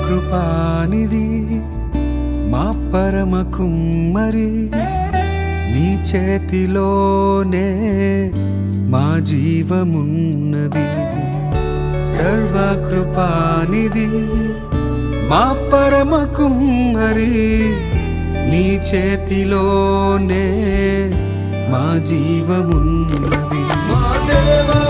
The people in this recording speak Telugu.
సర్వకృపానిధి మా పరమ కుమ్మరి, నీ చేతిలోనే మా జీవమున్నది. సర్వకృపానిధి మా పరమ కుమ్మరి, నీ చేతిలోనే మా జీవమున్నది. మా దేవా